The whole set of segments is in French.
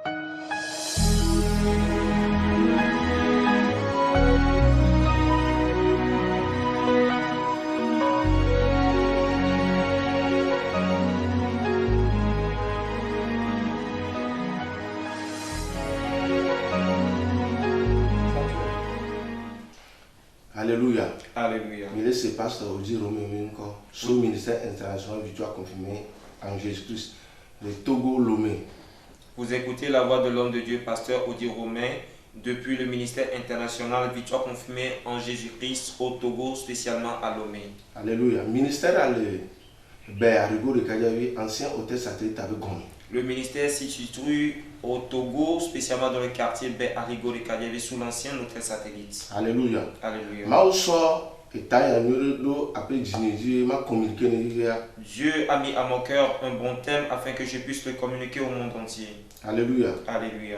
Alléluia. Alléluia. Il est ce pasteur Odi Romé encore, sous le ministère international Victoire confirmé en Jésus-Christ, le Togo Lomé. Vous écoutez la voix de l'homme de Dieu, pasteur Odi Romain, depuis le ministère international Victoire confirmée en Jésus-Christ au Togo, spécialement à Lomé. Alléluia. Ministère à Arigo de Kadjavi, ancien hôtel satellite avec Gomé. Le ministère se situe au Togo, spécialement dans le quartier Arigo de Kadjavi, sous l'ancien hôtel satellite. Alléluia. Alléluia. Dieu a mis à mon cœur un bon thème afin que je puisse le communiquer au monde entier. Alléluia. Alléluia.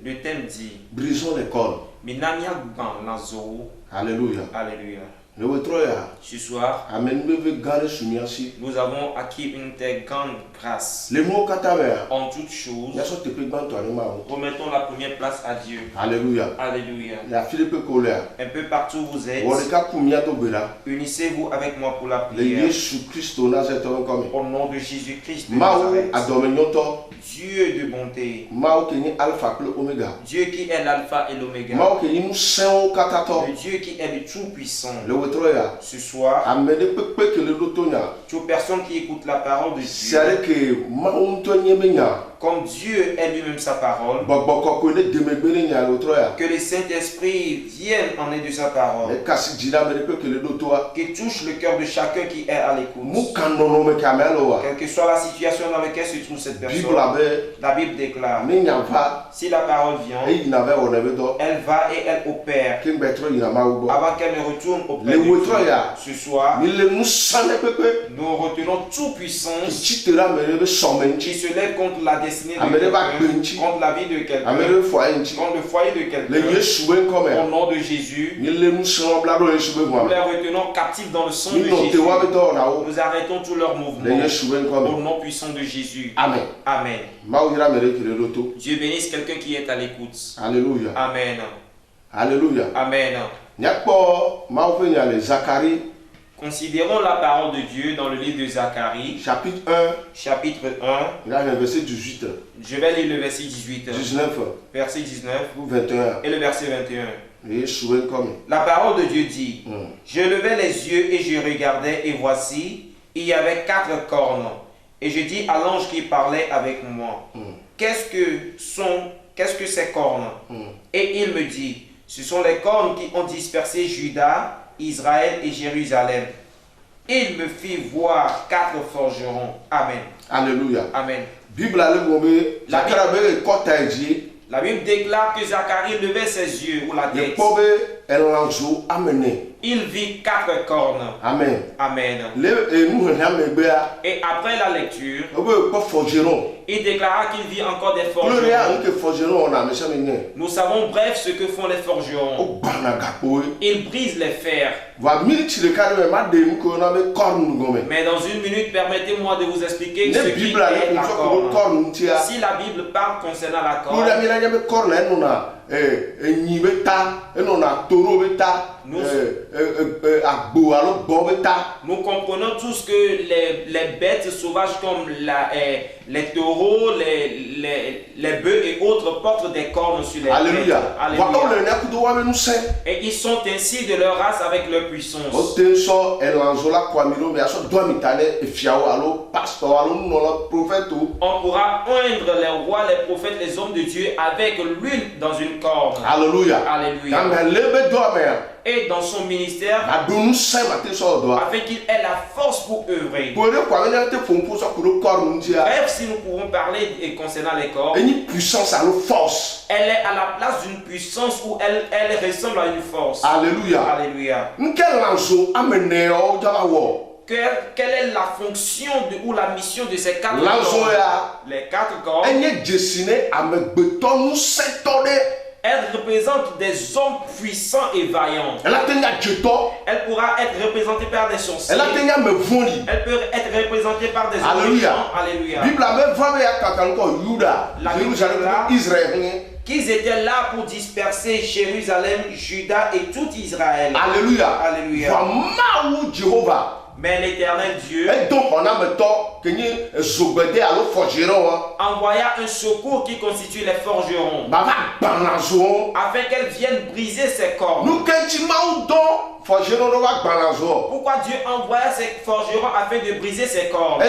Le thème dit brisons les cordes. Alléluia. Alléluia. Ce soir, nous avons acquis une très grande grâce. En toutes choses, remettons la première place à Dieu. Alléluia. Alléluia. Un peu partout où vous êtes, unissez-vous avec moi pour la prière. Au nom de Jésus-Christ de Nazareth, Dieu de bonté, Dieu qui est l'alpha et l'oméga, le Dieu qui est le tout-puissant. Ce soir, toute personne qui écoute la parole de Dieu, comme Dieu est lui-même sa parole, que le Saint-Esprit vienne en aide de sa parole, qui touche le cœur de chacun qui est à l'écoute. Quelle que soit la situation dans laquelle se trouve cette personne, la Bible déclare, si la parole vient, elle va et elle opère avant qu'elle ne retourne auprès de Dieu. Ce soir, nous retenons toute puissance qui se lève contre la destinée de quelqu'un, contre la vie de quelqu'un, contre le foyer de quelqu'un. Au nom de Jésus, nous les retenons captifs dans le sang de Jésus. Nous arrêtons tous leurs mouvements. Au nom puissant de Jésus. Amen. Amen. Dieu bénisse quelqu'un qui est à l'écoute. Alléluia. Amen. Alléluia. Amen. Considérons la parole de Dieu dans le livre de Zacharie, chapitre 1, verset 18. Je vais lire le verset 18, 19, verset 19 21. et le verset 21. La parole de Dieu dit, je levai les yeux et je regardais, et voici, il y avait 4 cornes. Et je dis à l'ange qui parlait avec moi, qu'est-ce que ces cornes? Et il me dit, ce sont les cornes qui ont dispersé Juda, Israël et Jérusalem. Il me fit voir 4 forgerons. Amen. Alléluia. Amen. La Bible déclare que Zacharie levait ses yeux ou la tête. Il vit 4 cornes. Amen. Amen. Et après la lecture, il déclara qu'il vit encore des forgerons. Nous savons bref ce que font les forgerons. Ils brisent les fers. Mais dans une minute, permettez-moi de vous expliquer ce qui est la corne. Si la Bible parle concernant la corne, nous comprenons tous que les bêtes sauvages comme les taureaux, les bœufs et autres portent des cornes sur les Alléluia. têtes. Alléluia. Et ils sont ainsi de leur race avec leur puissance. On pourra oindre les rois, les prophètes, les hommes de Dieu avec l'huile dans une corne. Alléluia. Alléluia. Et dans son ministère, afin qu'il ait la force pour œuvrer. Bref, si nous pouvons parler concernant les corps, elle est à la place d'une puissance où elle ressemble à une force. Alléluia. Alléluia. Quelle est la fonction ou la mission de ces 4 corps? Les 4 corps, Elle représente des hommes puissants et vaillants. Elle pourra être représentée par des sorciers. Elle peut être représentée par des méchants. Alléluia. La Bible là, qu'ils étaient là pour disperser Jérusalem, Juda et tout Israël. Alléluia. Alléluia. Mais l'Éternel Dieu envoya un secours qui constitue les forgerons afin qu'elles viennent briser ses cordes. Pourquoi Dieu envoya ces forgerons afin de briser ses cordes?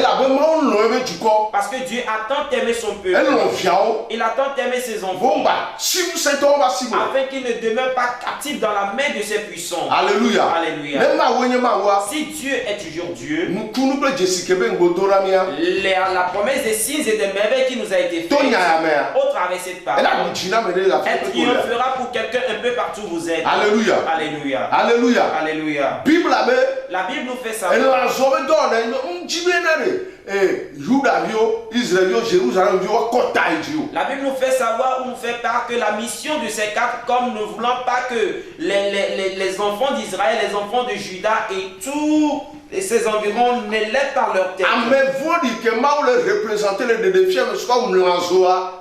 Parce que Dieu a tant aimé son peuple. Il a tant aimé ses enfants afin qu'ils ne demeurent pas captifs dans la main de ses puissants. Alléluia. Alléluia. Si Dieu est toujours Dieu, la promesse des signes et des merveilles qui nous a été faite au travers de cette parole, elle triomphera pour quelqu'un un peu partout où vous êtes. Alléluia. Alléluia. Alléluia. Alléluia. La Bible nous fait savoir. La Bible nous fait savoir ou nous fait part que la mission de ces quatre, comme ne voulant pas que les enfants d'Israël, les enfants de Juda et tous ces environs ne lèvent par leur tête.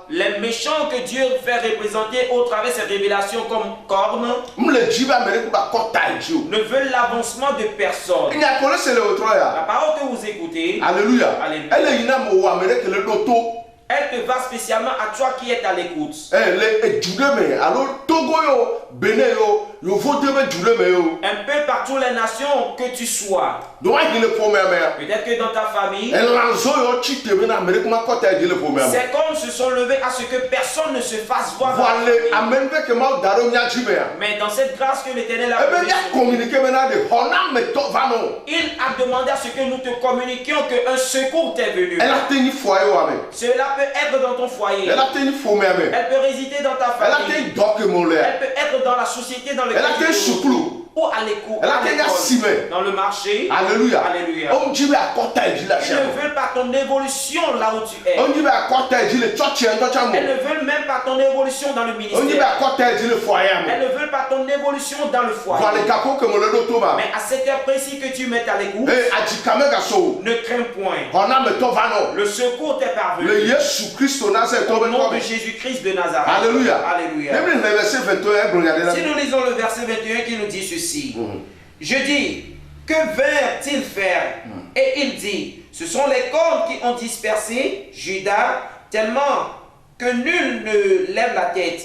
Les méchants que Dieu fait représenter au travers de ces révélations comme cornes ne veulent l'avancement de personne. La parole que vous écoutez, Alléluia. elle te va spécialement à toi qui es à l'écoute. Un peu par toutes les nations que tu sois. Peut-être que dans ta famille, ces cornes se sont levées à ce que personne ne se fasse voir. Mais dans cette grâce que l'Éternel a donnée, il a demandé à ce que nous te communiquions qu'un secours t'est venu. Cela peut être dans ton foyer. Elle peut résider dans ta famille. Elle peut être dans la société dans laquelle tu es. Ou à l'école, dans le marché. Alléluia. Alléluia. Ils ne veulent pas ton évolution là où tu es. Elles ne veulent même pas ton évolution dans le ministère. Elles ne veulent pas ton évolution dans le foyer. Mais à cette heure précise que tu mets à l'écoute, ne crains point. Le secours t'est parvenu. Au nom de Jésus-Christ de Nazareth. Alléluia. Alléluia. Si nous lisons le verset 21 qui nous dit ceci. Je dis, que vinrent-ils faire? Et il dit, ce sont les cornes qui ont dispersé Juda tellement que nul ne lève la tête.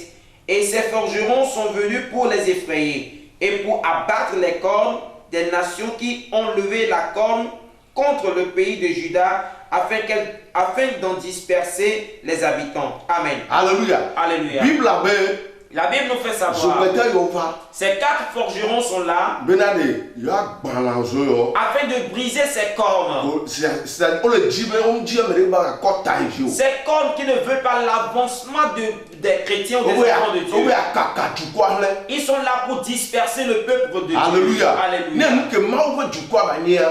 Et ces forgerons sont venus pour les effrayer et pour abattre les cornes des nations qui ont levé la corne contre le pays de Juda afin d'en disperser les habitants. Amen. Alléluia. Alléluia. La Bible nous fait savoir. Ces quatre forgerons sont là afin de briser ces cornes. Ces cornes qui ne veulent pas l'avancement des chrétiens ou des enfants de Dieu. Ils sont là pour disperser le peuple de Dieu. Alléluia. Alléluia.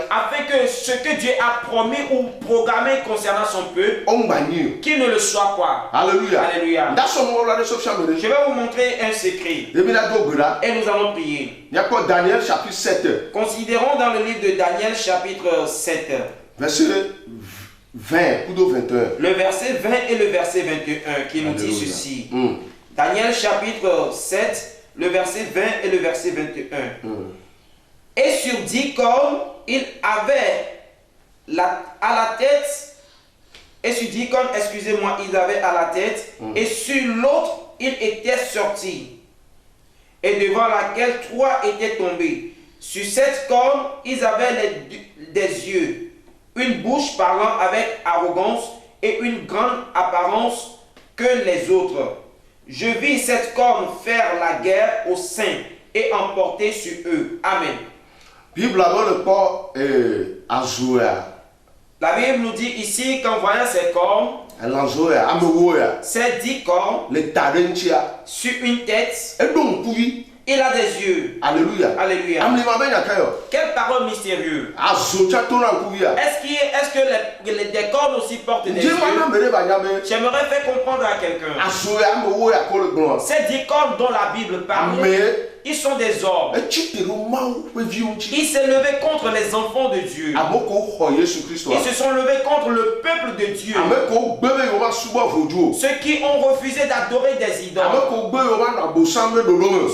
Afin que ce que Dieu a promis ou programmé concernant son peuple, qu'il ne le soit pas. Alléluia. Alléluia. Je vais vous montrer un secret. Et nous allons prier. Daniel chapitre 7. Considérons dans le livre de Daniel chapitre 7. Verset 20 ou 21. Le verset 20 et le verset 21 qui nous dit ceci. Daniel chapitre 7, le verset 20 et le verset 21. Et sur 10 cornes, il avait à la tête, et sur 10 cornes, excusez-moi, il avait à la tête, et sur l'autre, il était sorti, et devant laquelle 3 étaient tombés. Sur 7 cornes, ils avaient des yeux, une bouche parlant avec arrogance et une grande apparence que les autres. Je vis 7 cornes faire la guerre aux saints et emporter sur eux. Amen. La Bible nous dit ici qu'en voyant ces cornes, ces 10 cornes sur une tête Il a des yeux. Alléluia. Alléluia. Quelle parole mystérieuse. Est-ce que des cornes aussi portent des yeux? J'aimerais faire comprendre à quelqu'un. Ces 10 cornes dont la Bible parle, ils sont des hommes. Ils s'est levé contre les enfants de Dieu. Ils se sont levés contre le peuple de Dieu. Ceux qui ont refusé d'adorer des idoles.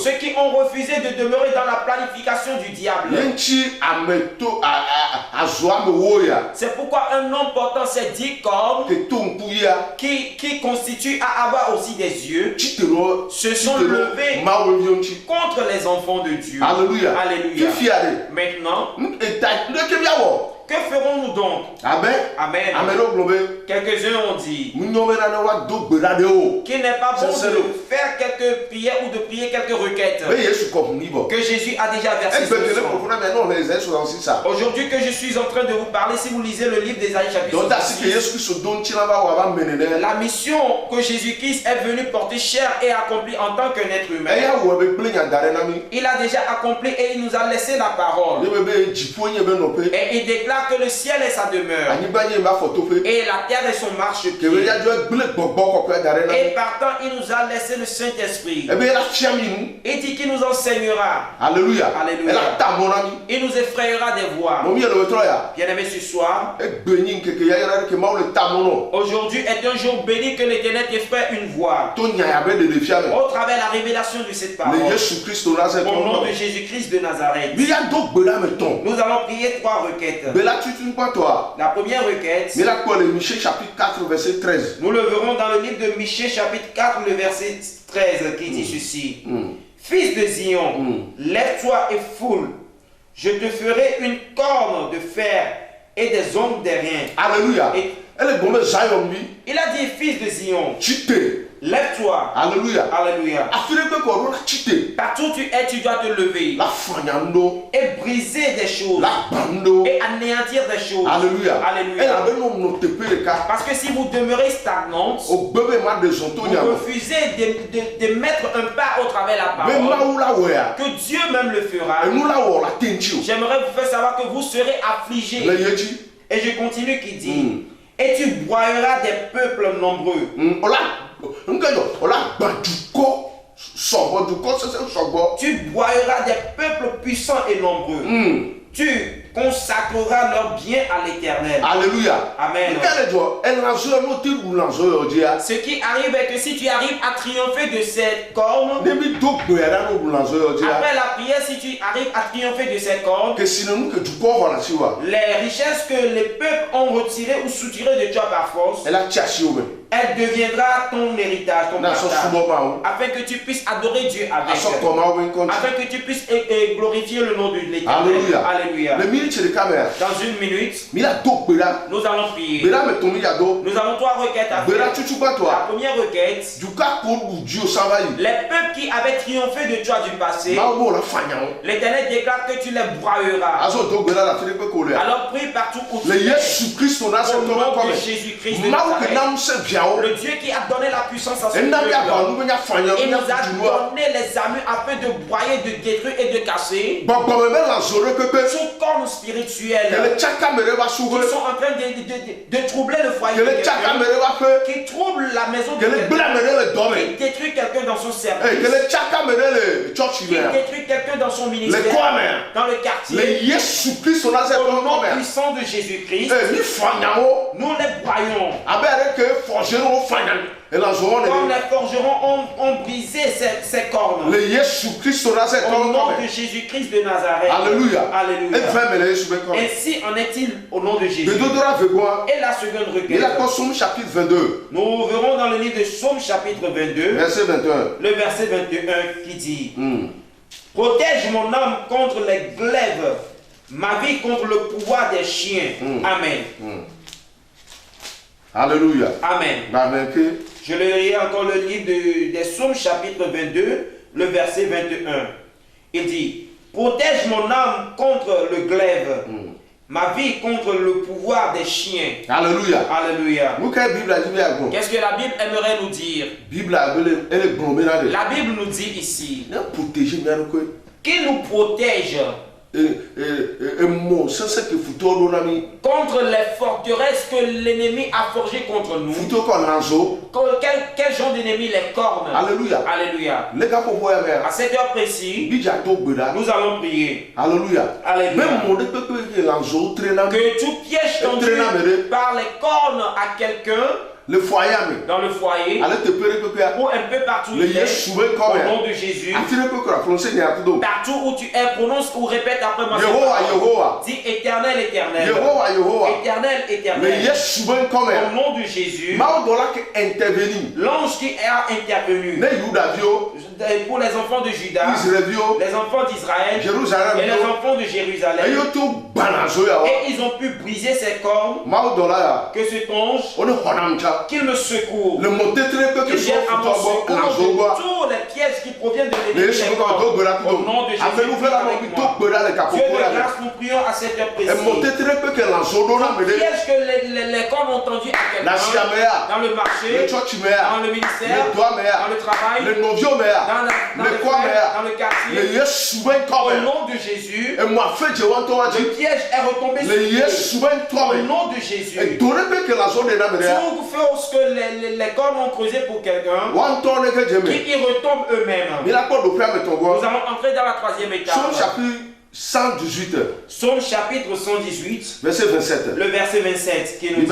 Ceux qui ont refusé de demeurer dans la planification du diable. C'est pourquoi un homme portant ces 10 cornes qui constitue à avoir aussi des yeux se sont levés contre les enfants de Dieu. Alléluia. Alléluia. Maintenant, que ferons-nous donc? Amen. Amen. Quelques-uns ont dit qu'il n'est pas bon de faire quelques prières ou de prier quelques requêtes. Que Jésus a déjà versé ce sang. Aujourd'hui que je suis en train de vous parler, si vous lisez le livre d'Ésaïe chapitre 6, la mission que Jésus-Christ est venu porter chair et accompli en tant qu'un être humain, il a déjà accompli et il nous a laissé la parole. Et il déclare que le ciel est sa demeure et la terre est son marchepied. Et partant, il nous a laissé le Saint-Esprit. Il dit qu'il nous enseignera. Alléluia. Alléluia. Il nous effrayera des voies. Bien-aimés, ce soir, aujourd'hui est un jour béni que l'Éternel effraie une voie au travers de la révélation de cette parole. Au nom de Jésus-Christ de Nazareth. Nous allons prier 3 requêtes. La première requête, Michée chapitre 4 verset 13. Nous le verrons dans le livre de Michée chapitre 4 le verset 13 qui dit ceci. Fils de Zion, lève-toi et foule. Je te ferai une corne de fer et des ongles d'airain. Alléluia. Il a dit, fils de Zion, lève-toi. Alléluia. Alléluia. Partout où tu es, tu dois te lever et briser des choses et anéantir des choses. Alléluia. Alléluia. Parce que si vous demeurez stagnante, vous refusez de mettre un pas au travers de la parole, que Dieu même le fera. J'aimerais vous faire savoir que vous serez affligés. Et je continue qui dit, et tu broyeras des peuples nombreux. Tu broyeras des peuples puissants et nombreux. Tu consacreras leurs biens à l'Éternel. Alléluia. Amen. Ce qui arrive est que si tu arrives à triompher de cette corne, après la prière, si tu arrives à triompher de cette corne, les richesses que les peuples ont retirées ou soutirées de toi par force, elle deviendra ton héritage, ton partage, afin que tu puisses adorer Dieu avec, afin que tu puisses glorifier le nom de l'Éternel. Alléluia. Dans une minute, nous allons prier. Nous avons 3 requêtes à faire. La première requête, les peuples qui avaient triomphé de toi du passé, l'Éternel déclare que tu les broyeras. Alors prie partout où tu es. Au nom de Jésus-Christ de Nazareth, le Dieu qui a donné la puissance à son peuple, il nous a donné les armes afin de broyer, de détruire et de casser toute corne spirituelle qui sont en train de troubler le foyer de quelqu'un, qui trouble la maison de quelqu'un, qui détruit quelqu'un dans son service, qui détruit quelqu'un dans son ministère, dans le quartier. Au nom puissant de Jésus-Christ, nous les broyons. Comme les forgerons ont brisé ces cornes. Au nom de Jésus-Christ de Nazareth. Alléluia. Alléluia. Ainsi en est-il au nom de Jésus. Et la seconde requête, nous verrons dans le livre de Psaume chapitre 22, le verset 21 qui dit, protège mon âme contre les glaives, ma vie contre le pouvoir des chiens. Amen. Alléluia. Amen. Je lirai encore le livre des Psaumes chapitre 22, le verset 21. Il dit, protège mon âme contre le glaive Ma vie contre le pouvoir des chiens. Alléluia. Alléluia. Qu'est-ce que la Bible aimerait nous dire? La Bible nous dit ici qu'il nous protège contre les forteresses que l'ennemi a forgées contre nous. Quel genre d'ennemi? Les cornes. Alléluia. Alléluia. À cette heure précise, nous allons prier. Alléluia. Alléluia. Que tout piège tendu par les cornes à quelqu'un, le foyer, dans le foyer, ou un peu partout, au nom de Jésus, partout où tu es, prononce ou répète après moi. Dis éternel, éternel. Éternel, éternel. Au nom de Jésus, l'ange qui a intervenu pour les enfants de Juda, les enfants d'Israël et les enfants de Jérusalem, et ils ont pu briser ces cornes, que cet ange qu'il me secourt, qu'il vienne à mon secours de tous les pièges qui proviennent de l'ennemi. Au nom de Jésus, Dieu de grâce, nous prions à cette heure précise. Piège que les cornes ont tendu à quelqu'un, dans le marché, dans le ministère, dans le travail, dans le quartier, au nom de Jésus, le piège est retombé sur eux. Au nom de Jésus, tout ce que les cornes ont creusé pour quelqu'un, qu'ils retombent eux-mêmes. Nous allons entrer dans la troisième étape. Psaume chapitre 118, verset 27. Le verset 27 qui nous dit: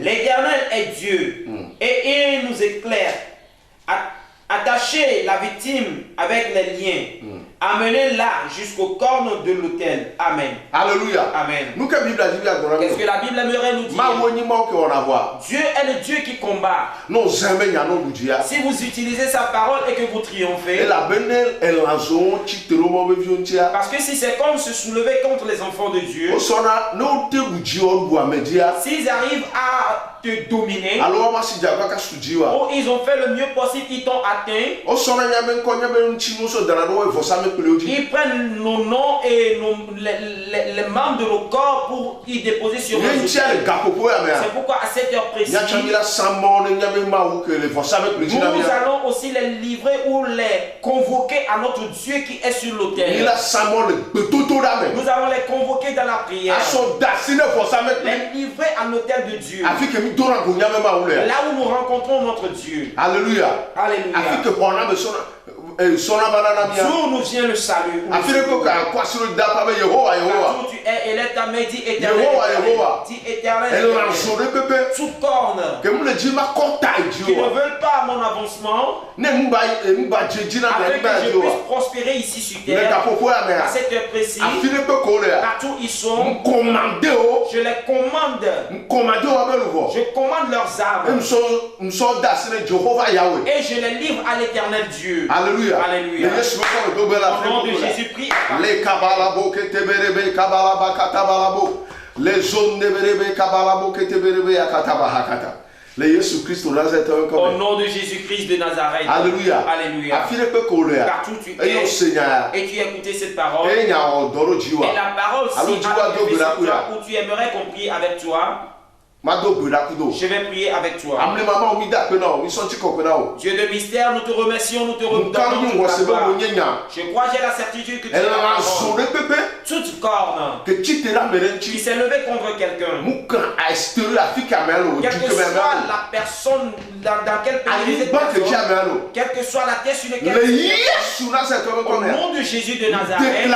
l'Éternel est Dieu et il nous éclaire. Attachez la victime avec les liens. Amenez-la jusqu'aux cornes de l'autel. Amen. Alléluia. Amen. Qu'est-ce que la Bible aimerait nous dire? Dieu est le Dieu qui combat. Si vous utilisez sa parole et que vous triomphez, parce que si ces cornes se soulevaient contre les enfants de Dieu, s'ils arrivent à te dominer, ou ils ont fait le mieux possible, ils t'ont atteint, ils prennent nos noms et les membres de nos corps pour y déposer sur nos autels. C'est pourquoi à cette heure précise, nous allons aussi les livrer ou les convoquer à notre Dieu qui est sur l'autel. Nous allons les convoquer dans la prière, les livrer à l'autel de Dieu, là où nous rencontrons notre Dieu. Alléluia. Alléluia. D'où nous vient le salut. Partout tu es, et lève ta main, dis éternel. Dis éternel. Toute corne qui ne veulent pas mon avancement, afin que je puisse prospérer ici sur terre, à cette heure précise, partout ils sont, je les commande. Je commande leurs armes et je les livre à l'éternel Dieu. Alléluia. Alléluia. Au nom de Jésus, prie. Les kabalabo que te berebe kabalaba katabalabo. Les zones de berebe kabalabo que te berebe akatabahakata. Le Jésus Christ au Nazareth. Au nom de Jésus-Christ de Nazareth. Alléluia. Alléluia. Partout tu es et tu écoutes cette parole. Et la parole si où tu aimerais qu'on prie avec toi, je vais prier avec toi. Dieu de mystère, nous te remercions, nous te redonnons. Je crois, j'ai la certitude que tu es la parole. Toute corne qui s'est levée contre quelqu'un, quelle que soit la personne, dans quel pays cette personne, quelle que soit la terre sur laquelle tu es, au nom de Jésus de Nazareth,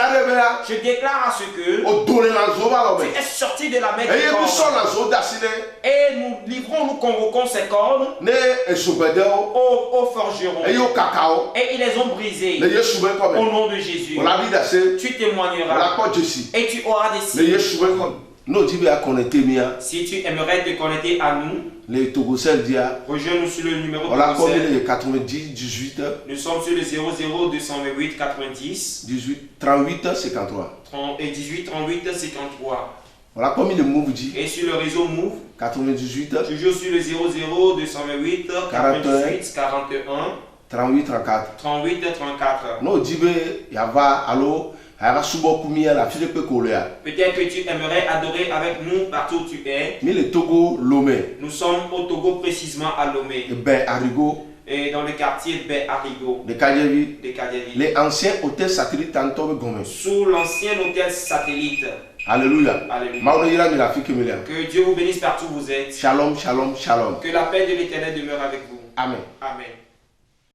je déclare à ce que tu es sorti de la main de corne. Et nous livrons, nous convoquons ces cornes aux forgerons. Et ils les ont brisés. Au nom de Jésus. Tu témoigneras. Et tu auras des signes. Si tu aimerais te connecter à nous, rejoins-nous sur le numéro 90 18. Nous sommes sur le 00 228 90 18 38 53. Et 18 38 53. Voilà comme le Move dit. Et sur le réseau Move 98. Toujours sur le 00 228 98 41 38 34. 38 34. Non, Dibé, Yava, Allo, Peut-être que tu aimerais adorer avec nous partout où tu es. Nous sommes au Togo, précisément à Lomé. Et dans le quartier de Arigo, de Kadjavi. Les anciens hôtels satellites sous l'ancien hôtel satellite. Alléluia. Alléluia. Que Dieu vous bénisse partout où vous êtes. Shalom, shalom, shalom. Que la paix de l'Éternel demeure avec vous. Amen. Amen.